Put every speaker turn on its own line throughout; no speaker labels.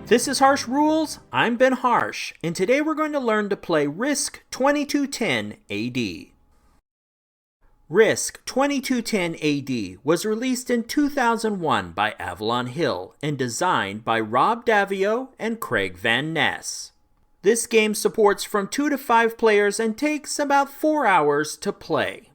This is Harsh Rules, I'm Ben Harsh, and today we're going to learn to play Risk 2210 AD. Risk 2210 AD was released in 2001 by Avalon Hill and designed by Rob Daviau and Craig Van Ness. This game supports from 2 to 5 players and takes about 4 hours to play.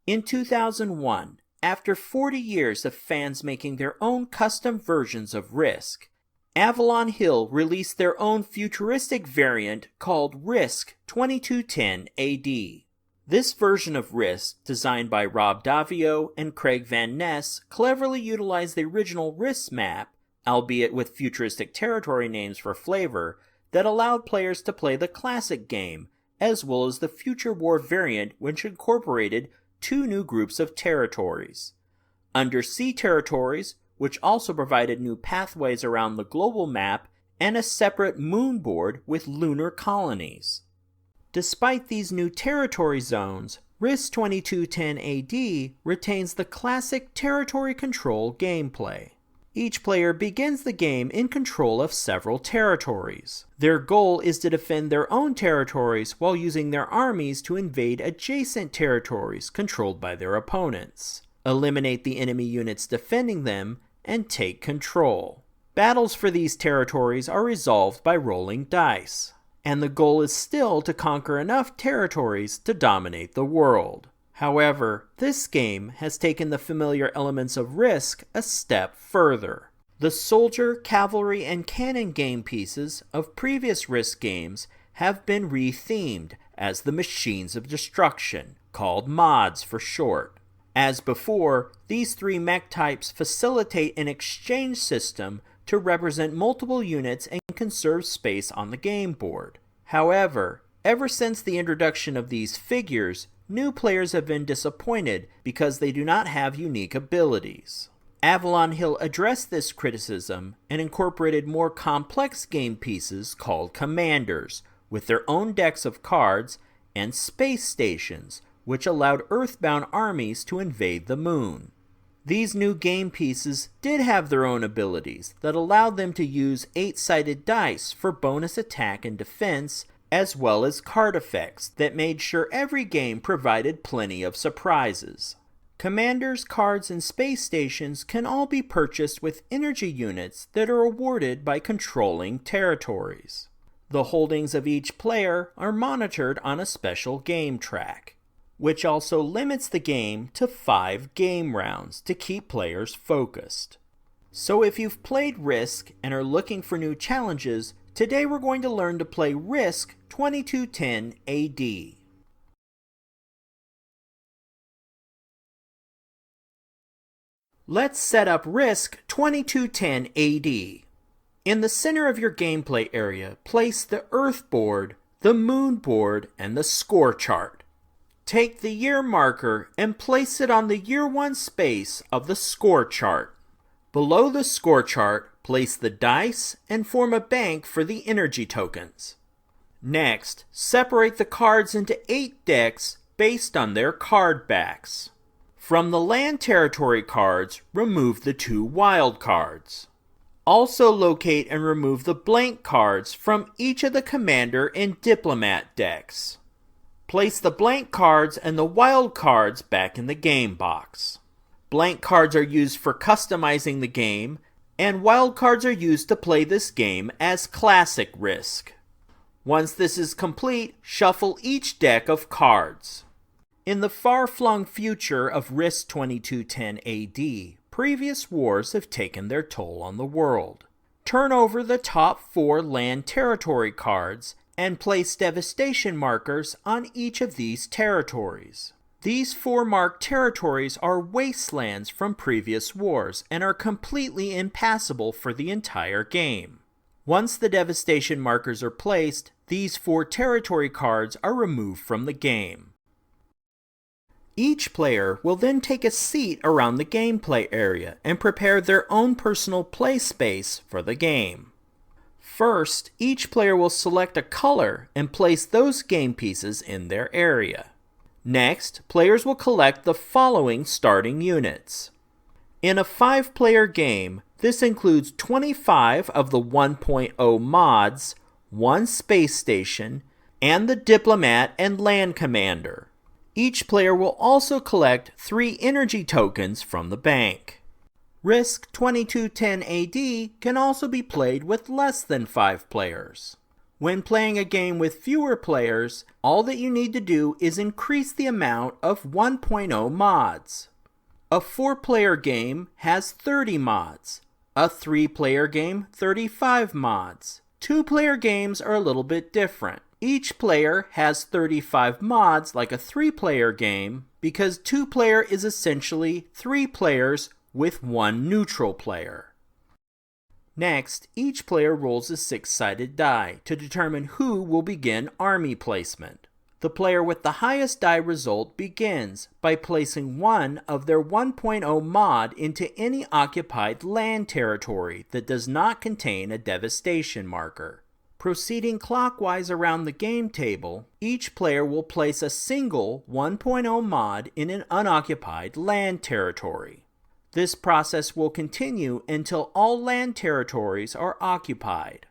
In 2001, after 40 years of fans making their own custom versions of Risk, Avalon Hill released their own futuristic variant called Risk 2210 AD. This version of Risk, designed by Rob Daviau and Craig Van Ness, cleverly utilized the original Risk map, albeit with futuristic territory names for flavor, that allowed players to play the classic game, as well as the Future War variant, which incorporated 2 new groups of territories: undersea territories, which also provided new pathways around the global map, and a separate moon board with lunar colonies. Despite these new territory zones, Risk 2210 AD retains the classic territory control gameplay. Each player begins the game in control of several territories. Their goal is to defend their own territories while using their armies to invade adjacent territories controlled by their opponents, eliminate the enemy units defending them, and take control. Battles for these territories are resolved by rolling dice, and the goal is still to conquer enough territories to dominate the world. However, this game has taken the familiar elements of Risk a step further. The soldier, cavalry, and cannon game pieces of previous Risk games have been re-themed as the Machines of Destruction, called mods for short. As before, these 3 mech types facilitate an exchange system to represent multiple units and conserve space on the game board. However, ever since the introduction of these figures, new players have been disappointed because they do not have unique abilities. Avalon Hill addressed this criticism and incorporated more complex game pieces called commanders, with their own decks of cards, and space stations, which allowed Earthbound armies to invade the moon. These new game pieces did have their own abilities that allowed them to use 8-sided dice for bonus attack and defense, as well as card effects that made sure every game provided plenty of surprises. Commanders, cards, and space stations can all be purchased with energy units that are awarded by controlling territories. The holdings of each player are monitored on a special game track, which also limits the game to 5 game rounds to keep players focused. So if you've played Risk and are looking for new challenges, today we're going to learn to play Risk 2210 AD. Let's set up Risk 2210 AD. In the center of your gameplay area, place the Earth board, the Moon board, and the score chart. Take the year marker and place it on the year 1 space of the score chart. Below the score chart, place the dice and form a bank for the energy tokens. Next, separate the cards into 8 decks based on their card backs. From the land territory cards, remove the 2 wild cards. Also locate and remove the blank cards from each of the commander and diplomat decks. Place the blank cards and the wild cards back in the game box. Blank cards are used for customizing the game, and wild cards are used to play this game as classic Risk. Once this is complete, shuffle each deck of cards. In the far-flung future of Risk 2210 AD, previous wars have taken their toll on the world. Turn over the top 4 land territory cards and place devastation markers on each of these territories. These 4 marked territories are wastelands from previous wars and are completely impassable for the entire game. Once the devastation markers are placed, these 4 territory cards are removed from the game. Each player will then take a seat around the gameplay area and prepare their own personal play space for the game. First, each player will select a color and place those game pieces in their area. Next, players will collect the following starting units. In a 5-player game, this includes 25 of the 1.0 mods, 1 space station, and the diplomat and land commander. Each player will also collect 3 energy tokens from the bank. Risk 2210 AD can also be played with less than 5 players. When playing a game with fewer players, all that you need to do is increase the amount of 1.0 mods. A 4-player game has 30 mods. A 3-player game, 35 mods. 2-player games are a little bit different. Each player has 35 mods like a 3-player game because 2-player is essentially 3 players with 1 neutral player. Next, each player rolls a 6-sided die to determine who will begin army placement. The player with the highest die result begins by placing one of their 1.0 mod into any occupied land territory that does not contain a devastation marker. Proceeding clockwise around the game table, each player will place a single 1.0 mod in an unoccupied land territory. This process will continue until all land territories are occupied.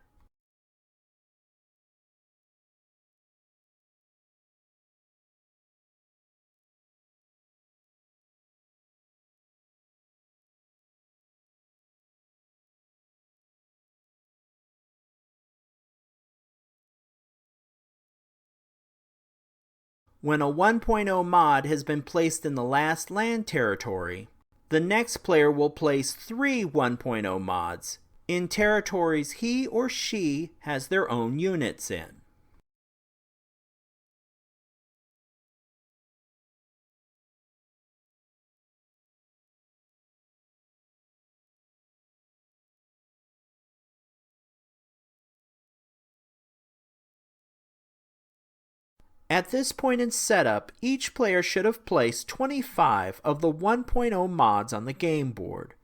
When a 1.0 mod has been placed in the last land territory, the next player will place 3 1.0 mods in territories he or she has their own units in. At this point in setup, each player should have placed 25 of the 1.0 mods on the game board.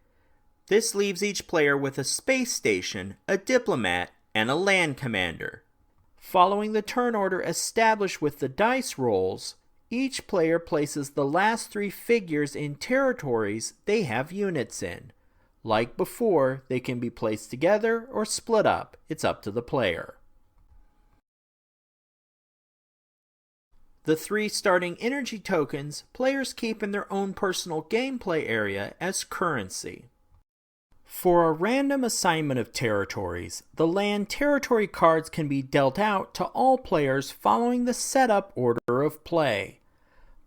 This leaves each player with a space station, a diplomat, and a land commander. Following the turn order established with the dice rolls, each player places the last 3 figures in territories they have units in. Like before, they can be placed together or split up. It's up to the player. The 3 starting energy tokens players keep in their own personal gameplay area as currency. For a random assignment of territories, the land territory cards can be dealt out to all players following the setup order of play.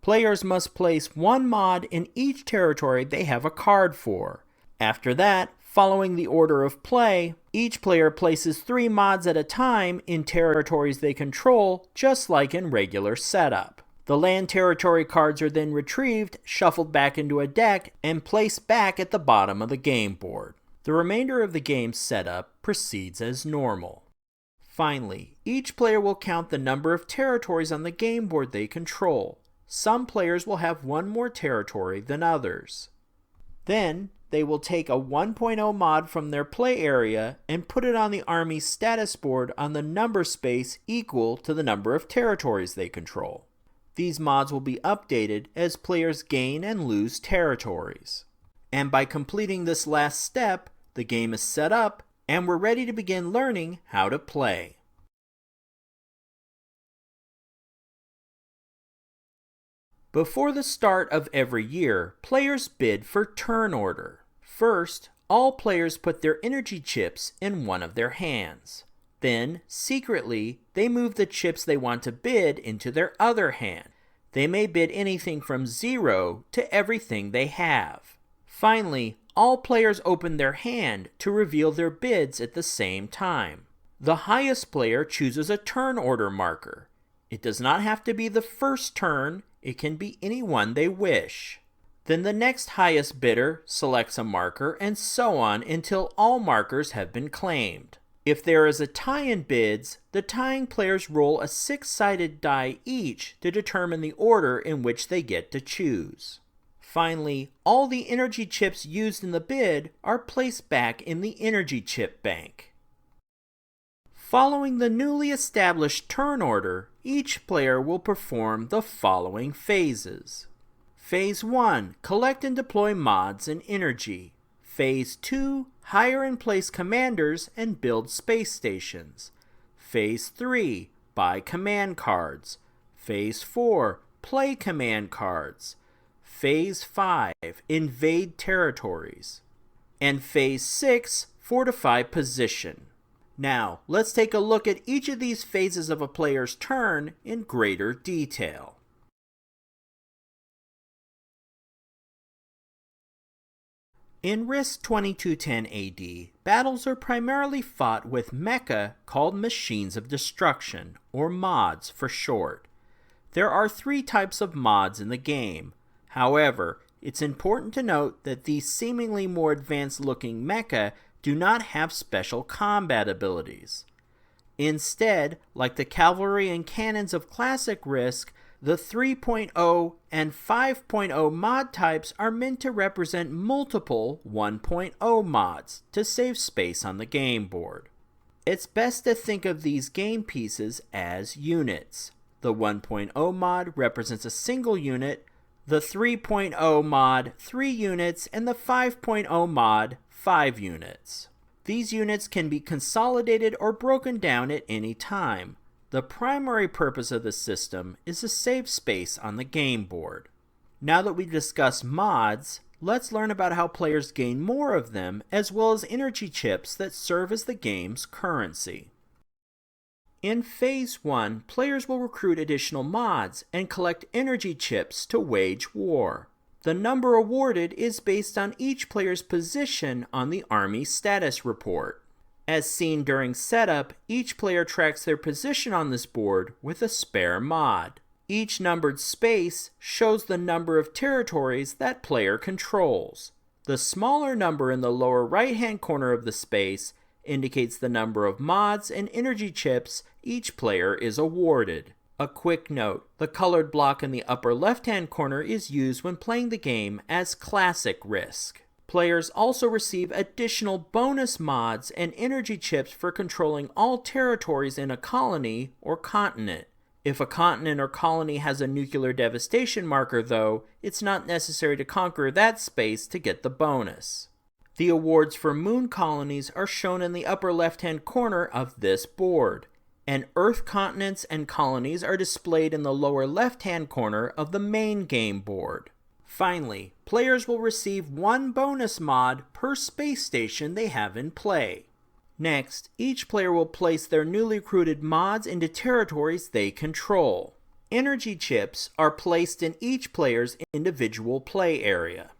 Players must place 1 mod in each territory they have a card for. After that, following the order of play, each player places 3 mods at a time in territories they control, just like in regular setup. The land territory cards are then retrieved, shuffled back into a deck, and placed back at the bottom of the game board. The remainder of the game setup proceeds as normal. Finally, each player will count the number of territories on the game board they control. Some players will have 1 more territory than others. Then, they will take a 1.0 mod from their play area and put it on the army's status board on the number space equal to the number of territories they control. These mods will be updated as players gain and lose territories. And by completing this last step, the game is set up and we're ready to begin learning how to play. Before the start of every year, players bid for turn order. First, all players put their energy chips in one of their hands. Then, secretly, they move the chips they want to bid into their other hand. They may bid anything from 0 to everything they have. Finally, all players open their hand to reveal their bids at the same time. The highest player chooses a turn order marker. It does not have to be the first turn, it can be any one they wish. Then the next highest bidder selects a marker and so on until all markers have been claimed. If there is a tie in bids, the tying players roll a 6-sided die each to determine the order in which they get to choose. Finally, all the energy chips used in the bid are placed back in the energy chip bank. Following the newly established turn order, each player will perform the following phases. Phase 1. Collect and deploy mods and energy. Phase 2. Hire and place commanders and build space stations. Phase 3. Buy command cards. Phase 4. Play command cards. Phase 5. Invade territories. And Phase 6. Fortify position. Now, let's take a look at each of these phases of a player's turn in greater detail. In Risk 2210 AD, battles are primarily fought with mecha called Machines of Destruction, or mods for short. There are 3 types of mods in the game. However, it's important to note that these seemingly more advanced looking mecha do not have special combat abilities. Instead, like the cavalry and cannons of classic Risk, the 3.0 and 5.0 mod types are meant to represent multiple 1.0 mods to save space on the game board. It's best to think of these game pieces as units. The 1.0 mod represents a single unit, the 3.0 mod 3 units, and the 5.0 mod 5 units. These units can be consolidated or broken down at any time. The primary purpose of the system is to save space on the game board. Now that we've discussed mods, let's learn about how players gain more of them, as well as energy chips that serve as the game's currency. In Phase 1, players will recruit additional mods and collect energy chips to wage war. The number awarded is based on each player's position on the Army status report. As seen during setup, each player tracks their position on this board with a spare mod. Each numbered space shows the number of territories that player controls. The smaller number in the lower right-hand corner of the space indicates the number of mods and energy chips each player is awarded. A quick note, the colored block in the upper left-hand corner is used when playing the game as Classic Risk. Players also receive additional bonus mods and energy chips for controlling all territories in a colony or continent. If a continent or colony has a nuclear devastation marker, though, it's not necessary to conquer that space to get the bonus. The awards for moon colonies are shown in the upper left-hand corner of this board, and Earth continents and colonies are displayed in the lower left-hand corner of the main game board. Finally, players will receive 1 bonus mod per space station they have in play. Next, each player will place their newly recruited mods into territories they control. Energy chips are placed in each player's individual play area.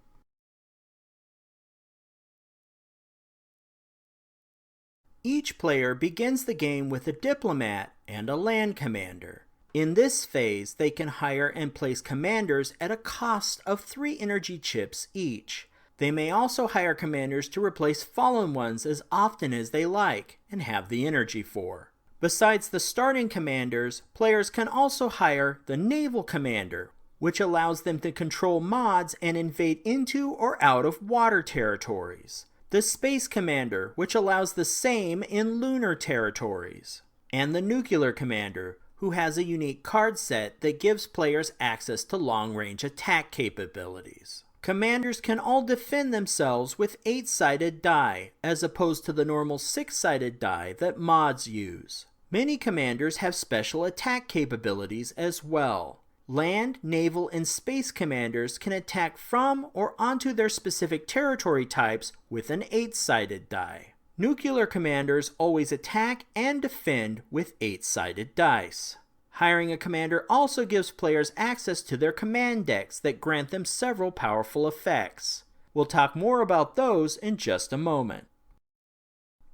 Each player begins the game with a diplomat and a land commander. In this phase, they can hire and place commanders at a cost of 3 energy chips each. They may also hire commanders to replace fallen ones as often as they like and have the energy for. Besides the starting commanders, players can also hire the naval commander, which allows them to control mods and invade into or out of water territories. The space commander, which allows the same in lunar territories. And the nuclear commander, who has a unique card set that gives players access to long-range attack capabilities. Commanders can all defend themselves with 8-sided die, as opposed to the normal 6-sided die that mods use. Many commanders have special attack capabilities as well. Land, naval, and space commanders can attack from or onto their specific territory types with an 8-sided die. Nuclear commanders always attack and defend with 8-sided dice. Hiring a commander also gives players access to their command decks that grant them several powerful effects. We'll talk more about those in just a moment.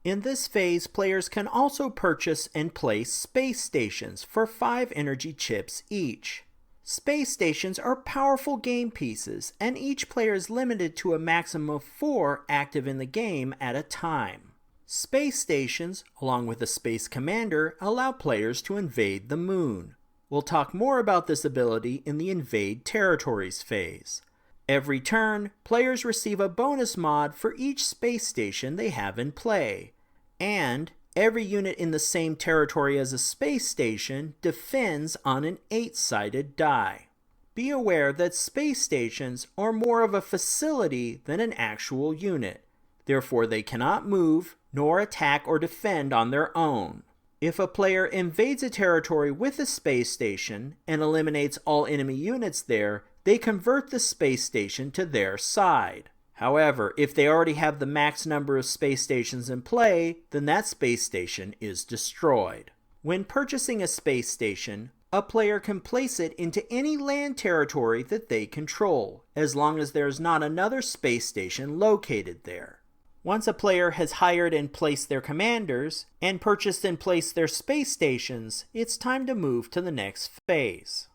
In this phase, players can also purchase and place space stations for 5 energy chips each. Space stations are powerful game pieces, and each player is limited to a maximum of 4 active in the game at a time. Space stations, along with a space commander, allow players to invade the moon. We'll talk more about this ability in the Invade Territories phase. Every turn, players receive a bonus mod for each space station they have in play. And Every unit in the same territory as a space station defends on an 8-sided die. Be aware that space stations are more of a facility than an actual unit. Therefore, they cannot move, nor attack or defend on their own. If a player invades a territory with a space station and eliminates all enemy units there, they convert the space station to their side. However, if they already have the max number of space stations in play, then that space station is destroyed. When purchasing a space station, a player can place it into any land territory that they control, as long as there is not another space station located there. Once a player has hired and placed their commanders, and purchased and placed their space stations, it's time to move to the next phase.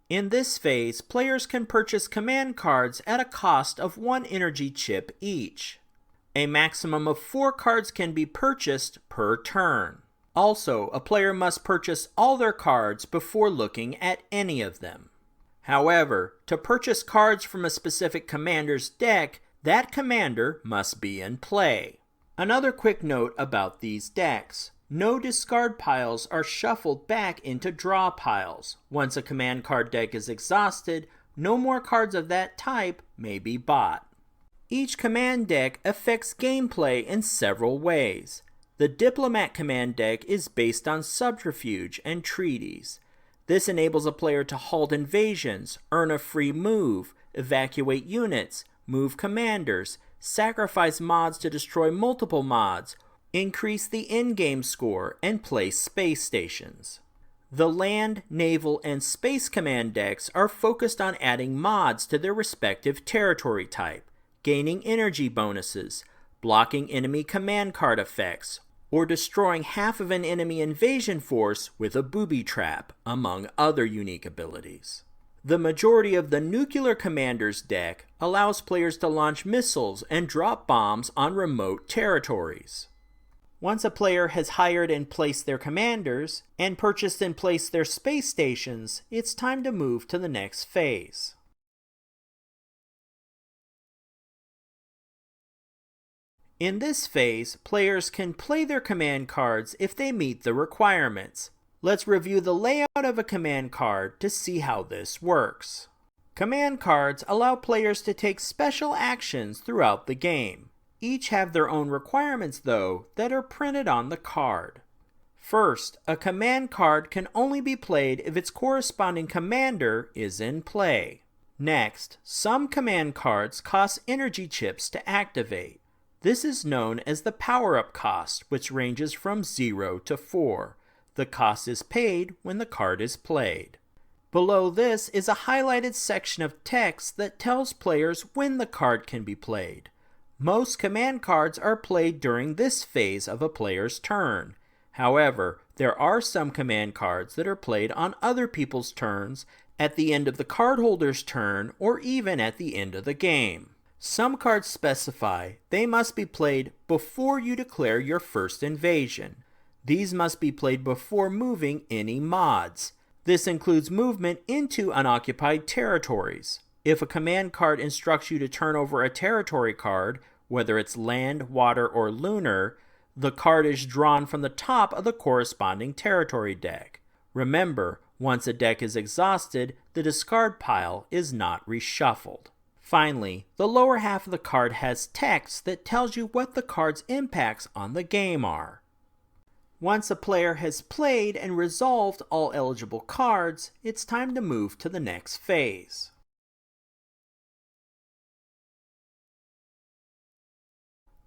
In this phase, players can purchase command cards at a cost of 1 energy chip each. A maximum of 4 cards can be purchased per turn. Also, a player must purchase all their cards before looking at any of them. However, to purchase cards from a specific commander's deck, that commander must be in play. Another quick note about these decks. No discard piles are shuffled back into draw piles. Once a command card deck is exhausted, no more cards of that type may be bought. Each command deck affects gameplay in several ways. The Diplomat command deck is based on subterfuge and treaties. This enables a player to halt invasions, earn a free move, evacuate units, move commanders, sacrifice mods to destroy multiple mods, increase the in-game score, and place space stations. The Land, Naval, and Space command decks are focused on adding mods to their respective territory type, gaining energy bonuses, blocking enemy command card effects, or destroying half of an enemy invasion force with a booby trap, among other unique abilities. The majority of the Nuclear Commander's deck allows players to launch missiles and drop bombs on remote territories. Once a player has hired and placed their commanders, and purchased and placed their space stations, it's time to move to the next phase. In this phase, players can play their command cards if they meet the requirements. Let's review the layout of a command card to see how this works. Command cards allow players to take special actions throughout the game. Each have their own requirements, though, that are printed on the card. First, a command card can only be played if its corresponding commander is in play. Next, some command cards cost energy chips to activate. This is known as the power-up cost, which ranges from 0 to 4. The cost is paid when the card is played. Below this is a highlighted section of text that tells players when the card can be played. Most command cards are played during this phase of a player's turn. However, there are some command cards that are played on other people's turns, at the end of the cardholder's turn, or even at the end of the game. Some cards specify they must be played before you declare your first invasion. These must be played before moving any mods. This includes movement into unoccupied territories. If a command card instructs you to turn over a territory card, whether it's land, water, or lunar, the card is drawn from the top of the corresponding territory deck. Remember, once a deck is exhausted, the discard pile is not reshuffled. Finally, the lower half of the card has text that tells you what the card's impacts on the game are. Once a player has played and resolved all eligible cards, it's time to move to the next phase.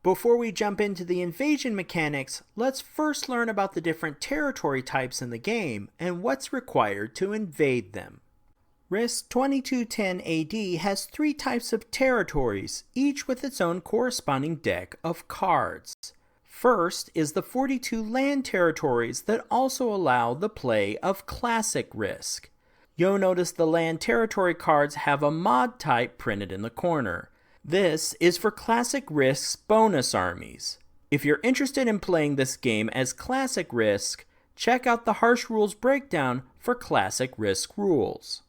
Before we jump into the invasion mechanics, let's first learn about the different territory types in the game and what's required to invade them. Risk 2210 AD has 3 types of territories, each with its own corresponding deck of cards. First is the 42 land territories that also allow the play of Classic Risk. You'll notice the land territory cards have a mod type printed in the corner. This is for Classic Risk's bonus armies. If you're interested in playing this game as Classic Risk, check out the Harsh Rules breakdown for Classic Risk rules.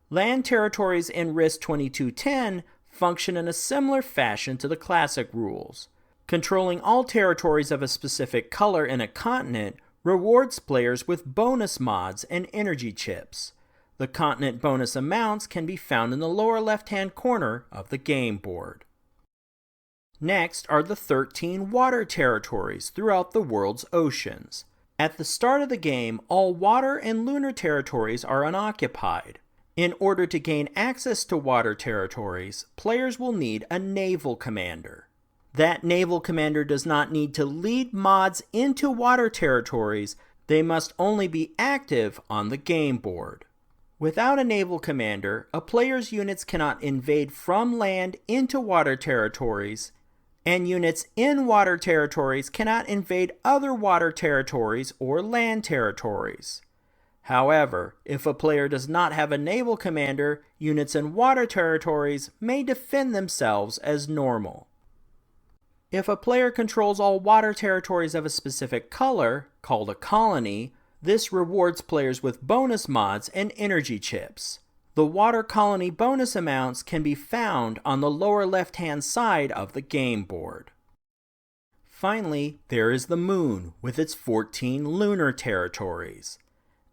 Land territories in Risk 2210 function in a similar fashion to the classic rules. Controlling all territories of a specific color in a continent rewards players with bonus mods and energy chips. The continent bonus amounts can be found in the lower left-hand corner of the game board. Next are the 13 water territories throughout the world's oceans. At the start of the game, all water and lunar territories are unoccupied. In order to gain access to water territories, players will need a naval commander. That naval commander does not need to lead mods into water territories, they must only be active on the game board. Without a naval commander, a player's units cannot invade from land into water territories, and units in water territories cannot invade other water territories or land territories. However, if a player does not have a naval commander, units in water territories may defend themselves as normal. If a player controls all water territories of a specific color, called a colony, this rewards players with bonus mods and energy chips. The water colony bonus amounts can be found on the lower left-hand side of the game board. Finally, there is the moon with its 14 lunar territories.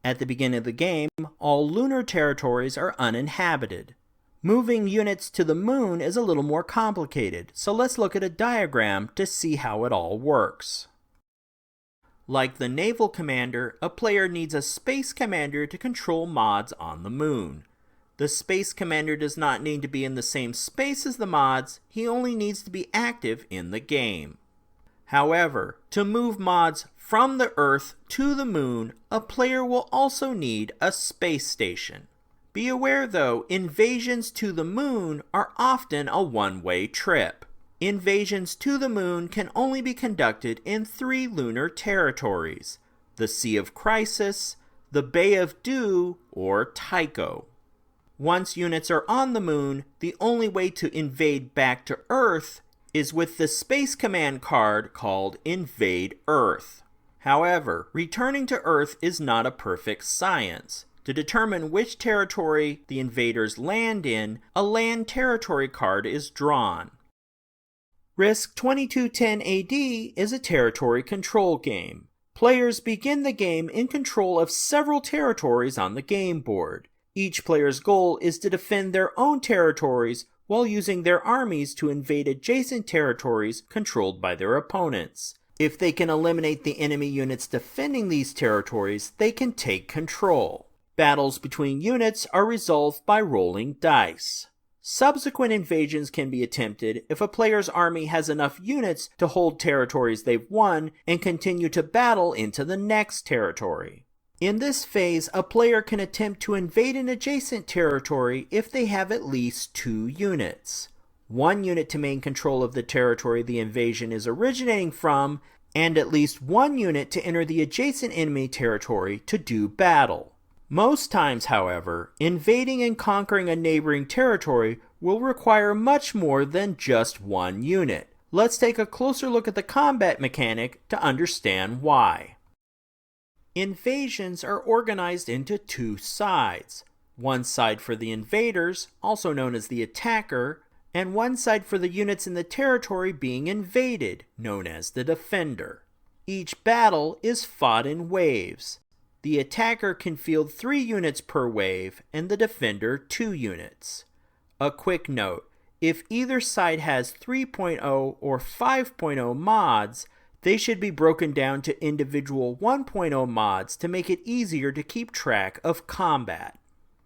At the beginning of the game, all lunar territories are uninhabited. Moving units to the moon is a little more complicated, so let's look at a diagram to see how it all works. Like the naval commander, a player needs a space commander to control mods on the moon. The space commander does not need to be in the same space as the mods, he only needs to be active in the game. However, to move mods from the Earth to the moon, a player will also need a space station. Be aware though, invasions to the moon are often a one-way trip. Invasions to the moon can only be conducted in 3 lunar territories: the Sea of Crisis, the Bay of Dew, or Tycho. Once units are on the moon, the only way to invade back to Earth is with the Space Command card called Invade Earth. However, returning to Earth is not a perfect science. To determine which territory the invaders land in, a land territory card is drawn. Risk 2210 AD is a territory control game. Players begin the game in control of several territories on the game board. Each player's goal is to defend their own territories while using their armies to invade adjacent territories controlled by their opponents. If they can eliminate the enemy units defending these territories, they can take control. Battles between units are resolved by rolling dice. Subsequent invasions can be attempted if a player's army has enough units to hold territories they've won and continue to battle into the next territory. In this phase, a player can attempt to invade an adjacent territory if they have at least 2 units. 1 unit to maintain control of the territory the invasion is originating from, and at least 1 unit to enter the adjacent enemy territory to do battle. Most times, however, invading and conquering a neighboring territory will require much more than just 1 unit. Let's take a closer look at the combat mechanic to understand why. Invasions are organized into 2 sides. One side for the invaders, also known as the attacker, and one side for the units in the territory being invaded, known as the defender. Each battle is fought in waves. The attacker can field 3 units per wave, and the defender 2 units. A quick note, if either side has 3.0 or 5.0 mods, they should be broken down to individual 1.0 mods to make it easier to keep track of combat.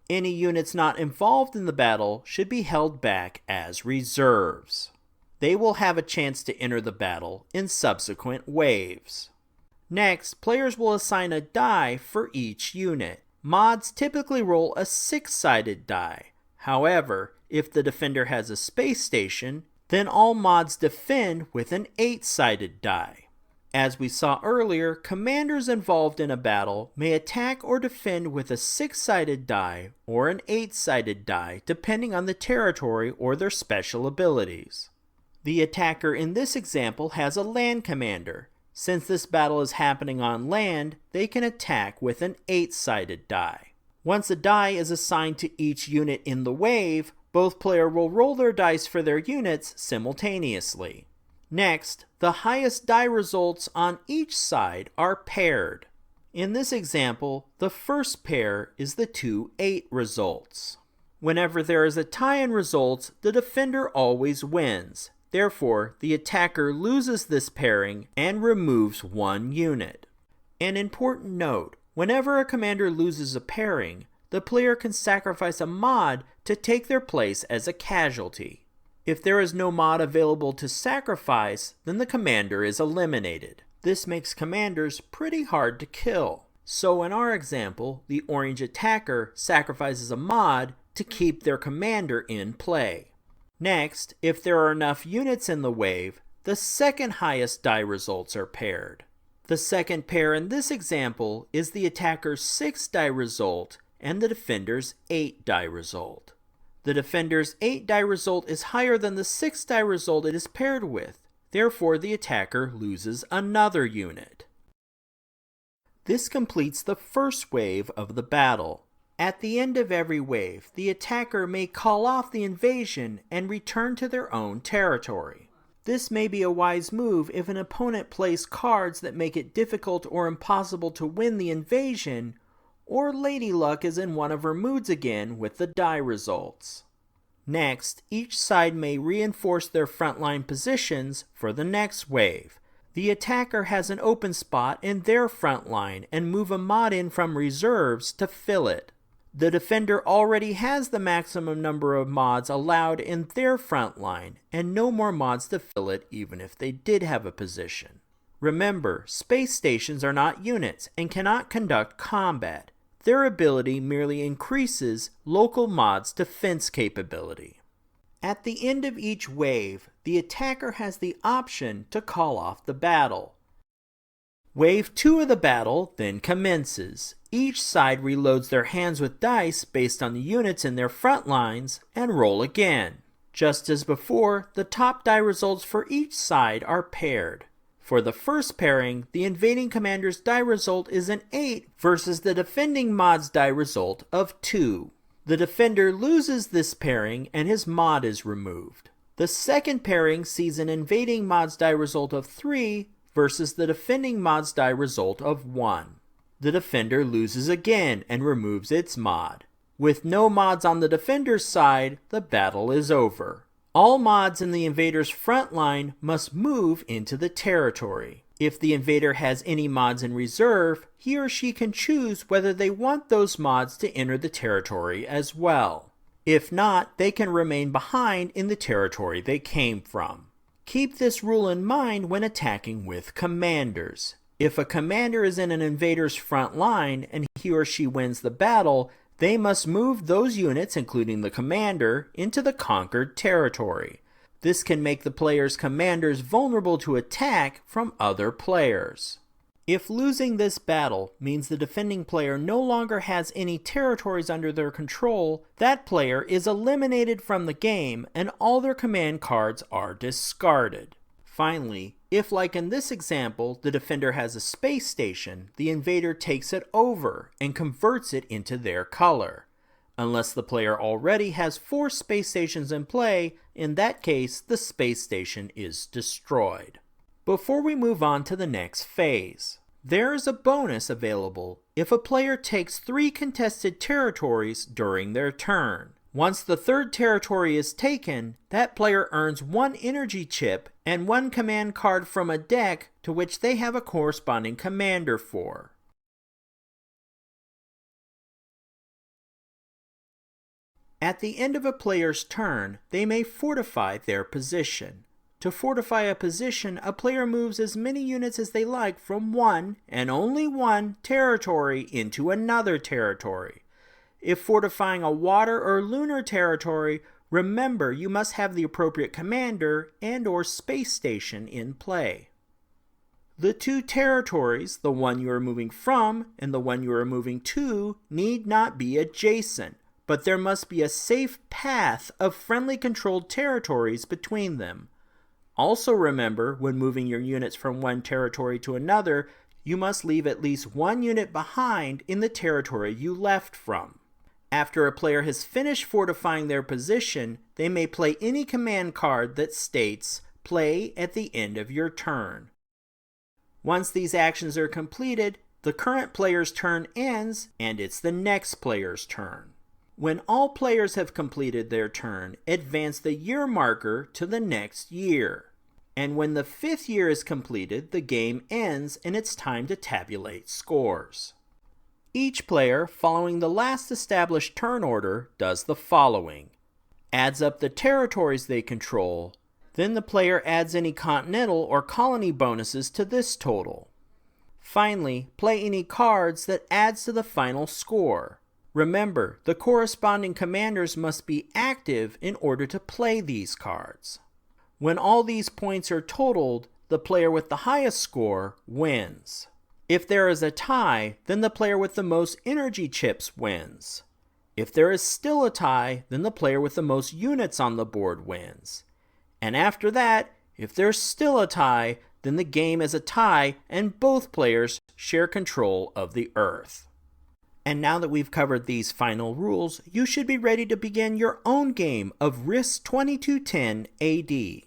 Any units not involved in the battle should be held back as reserves. They will have a chance to enter the battle in subsequent waves. Next, players will assign a die for each unit. Mods typically roll a 6-sided die. However, if the defender has a space station, then all mods defend with an 8-sided die. As we saw earlier, commanders involved in a battle may attack or defend with a 6-sided die or an 8-sided die depending on the territory or their special abilities. The attacker in this example has a land commander. Since this battle is happening on land, they can attack with an 8-sided die. Once a die is assigned to each unit in the wave, Both players will roll their dice for their units simultaneously. Next, the highest die results on each side are paired. In this example, the first pair is the 2-8 results. Whenever there is a tie in results, the defender always wins. Therefore, the attacker loses this pairing and removes one unit. An important note, whenever a commander loses a pairing, the player can sacrifice a mod to take their place as a casualty. If there is no mod available to sacrifice, then the commander is eliminated. This makes commanders pretty hard to kill. So in our example, the orange attacker sacrifices a mod to keep their commander in play. Next, if there are enough units in the wave, the second highest die results are paired. The second pair in this example is the attacker's 6 die result and the defender's 8 die result. The defender's 8 die result is higher than the 6 die result it is paired with. Therefore, the attacker loses another unit. This completes the first wave of the battle. At the end of every wave, the attacker may call off the invasion and return to their own territory. This may be a wise move if an opponent plays cards that make it difficult or impossible to win the invasion, or Lady Luck is in one of her moods again with the die results. Next, each side may reinforce their frontline positions for the next wave. The attacker has an open spot in their front line and move a mod in from reserves to fill it. The defender already has the maximum number of mods allowed in their front line, and no more mods to fill it even if they did have a position. Remember, space stations are not units and cannot conduct combat. Their ability merely increases local mods' defense capability. At the end of each wave, the attacker has the option to call off the battle. Wave 2 of the battle then commences. Each side reloads their hands with dice based on the units in their front lines and roll again. Just as before, the top die results for each side are paired. For the first pairing, the invading commander's die result is an 8 versus the defending mod's die result of 2. The defender loses this pairing and his mod is removed. The second pairing sees an invading mod's die result of 3 versus the defending mod's die result of 1. The defender loses again and removes its mod. With no mods on the defender's side, the battle is over. All mods in the invader's front line must move into the territory. If the invader has any mods in reserve, he or she can choose whether they want those mods to enter the territory as well. If not, they can remain behind in the territory they came from. Keep this rule in mind when attacking with commanders. If a commander is in an invader's front line and he or she wins the battle, they must move those units, including the commander, into the conquered territory. This can make the player's commanders vulnerable to attack from other players. If losing this battle means the defending player no longer has any territories under their control, that player is eliminated from the game and all their command cards are discarded. Finally, if like in this example, the defender has a space station, the invader takes it over and converts it into their color. Unless the player already has 4 space stations in play, in that case, the space station is destroyed. Before we move on to the next phase, there is a bonus available if a player takes 3 contested territories during their turn. Once the 3rd territory is taken, that player earns 1 energy chip and 1 command card from a deck to which they have a corresponding commander for. At the end of a player's turn, they may fortify their position. To fortify a position, a player moves as many units as they like from one, and only one, territory into another territory. If fortifying a water or lunar territory, remember you must have the appropriate commander and/or space station in play. The 2 territories, the one you are moving from and the one you are moving to, need not be adjacent, but there must be a safe path of friendly controlled territories between them. Also remember, when moving your units from one territory to another, you must leave at least 1 unit behind in the territory you left from. After a player has finished fortifying their position, they may play any command card that states, "Play at the end of your turn." Once these actions are completed, the current player's turn ends and it's the next player's turn. When all players have completed their turn, advance the year marker to the next year. And when the 5th year is completed, the game ends and it's time to tabulate scores. Each player, following the last established turn order, does the following: adds up the territories they control, then the player adds any continental or colony bonuses to this total. Finally, play any cards that adds to the final score. Remember, the corresponding commanders must be active in order to play these cards. When all these points are totaled, the player with the highest score wins. If there is a tie, then the player with the most energy chips wins. If there is still a tie, then the player with the most units on the board wins. And after that, if there's still a tie, then the game is a tie and both players share control of the Earth. And now that we've covered these final rules, you should be ready to begin your own game of Risk 2210 AD.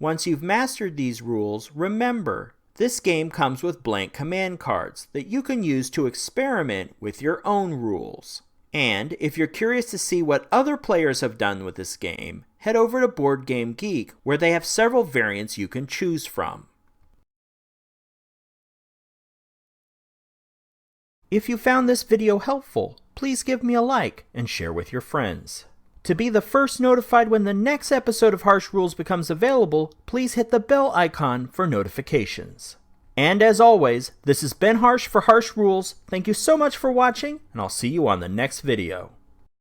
Once you've mastered these rules, remember, this game comes with blank command cards that you can use to experiment with your own rules. And if you're curious to see what other players have done with this game, head over to Board Game Geek, where they have several variants you can choose from. If you found this video helpful, please give me a like and share with your friends. To be the first notified when the next episode of Harsh Rules becomes available, please hit the bell icon for notifications. And as always, this has been Harsh for Harsh Rules. Thank you so much for watching, and I'll see you on the next video.